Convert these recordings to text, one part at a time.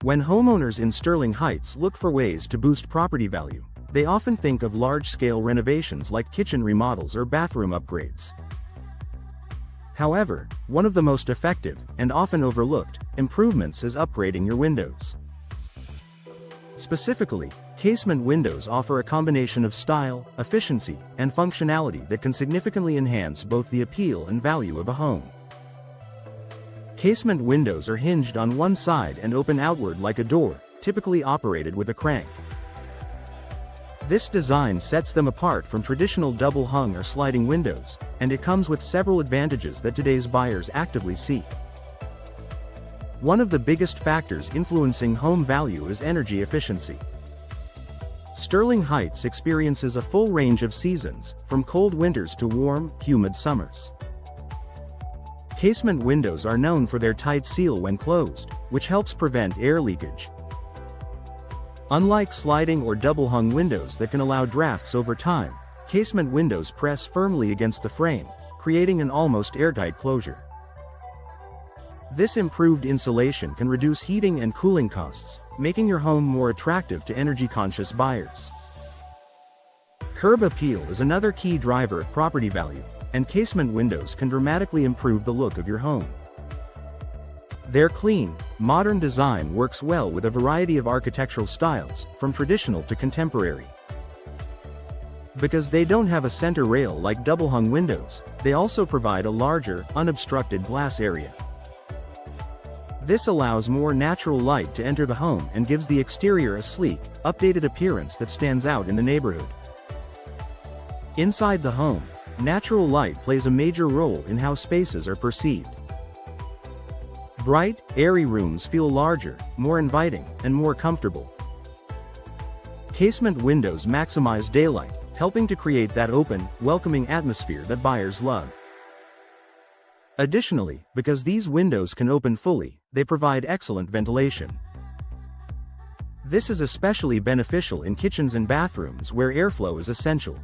When homeowners in Sterling Heights look for ways to boost property value, they often think of large-scale renovations like kitchen remodels or bathroom upgrades. However, one of the most effective, and often overlooked, improvements is upgrading your windows. Specifically, casement windows offer a combination of style, efficiency, and functionality that can significantly enhance both the appeal and value of a home. Casement windows are hinged on one side and open outward like a door, typically operated with a crank. This design sets them apart from traditional double-hung or sliding windows, and it comes with several advantages that today's buyers actively seek. One of the biggest factors influencing home value is energy efficiency. Sterling Heights experiences a full range of seasons, from cold winters to warm, humid summers. Casement windows are known for their tight seal when closed, which helps prevent air leakage. Unlike sliding or double-hung windows that can allow drafts over time, casement windows press firmly against the frame, creating an almost airtight closure. This improved insulation can reduce heating and cooling costs, making your home more attractive to energy-conscious buyers. Curb appeal is another key driver of property value, and casement windows can dramatically improve the look of your home. Their clean, modern design works well with a variety of architectural styles, from traditional to contemporary. Because they don't have a center rail like double-hung windows, they also provide a larger, unobstructed glass area. This allows more natural light to enter the home and gives the exterior a sleek, updated appearance that stands out in the neighborhood. Inside the home, natural light plays a major role in how spaces are perceived. Bright, airy rooms feel larger, more inviting, and more comfortable. Casement windows maximize daylight, helping to create that open, welcoming atmosphere that buyers love. Additionally, because these windows can open fully, they provide excellent ventilation. This is especially beneficial in kitchens and bathrooms where airflow is essential.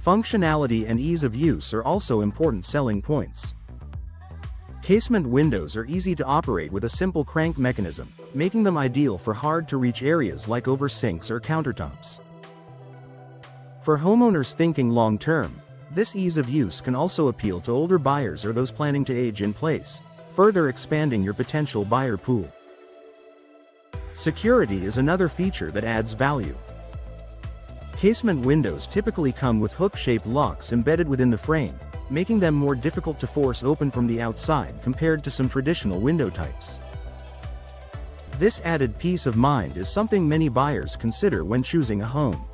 Functionality and ease of use are also important selling points. Casement windows are easy to operate with a simple crank mechanism, making them ideal for hard-to-reach areas like over sinks or countertops. For homeowners thinking long-term, this ease of use can also appeal to older buyers or those planning to age in place, further expanding your potential buyer pool. Security is another feature that adds value. Casement windows typically come with hook-shaped locks embedded within the frame, making them more difficult to force open from the outside compared to some traditional window types. This added peace of mind is something many buyers consider when choosing a home.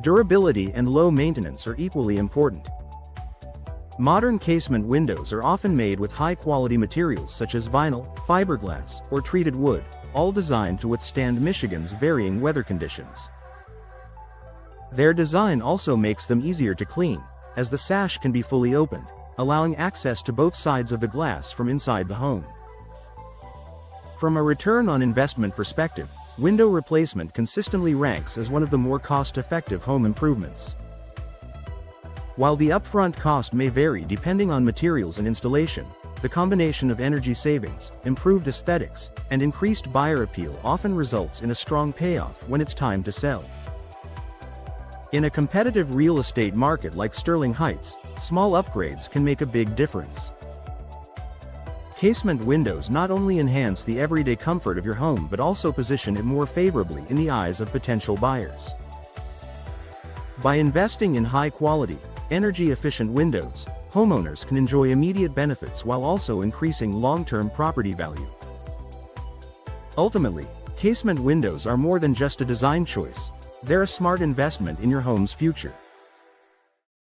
Durability and low maintenance are equally important. Modern casement windows are often made with high-quality materials such as vinyl, fiberglass, or treated wood, all designed to withstand Michigan's varying weather conditions. Their design also makes them easier to clean, as the sash can be fully opened, allowing access to both sides of the glass from inside the home. From a return on investment perspective, window replacement consistently ranks as one of the more cost-effective home improvements. While the upfront cost may vary depending on materials and installation, the combination of energy savings, improved aesthetics, and increased buyer appeal often results in a strong payoff when it's time to sell. In a competitive real estate market like Sterling Heights, small upgrades can make a big difference. Casement windows not only enhance the everyday comfort of your home but also position it more favorably in the eyes of potential buyers. By investing in high-quality, energy-efficient windows, homeowners can enjoy immediate benefits while also increasing long-term property value. Ultimately, casement windows are more than just a design choice. They're a smart investment in your home's future.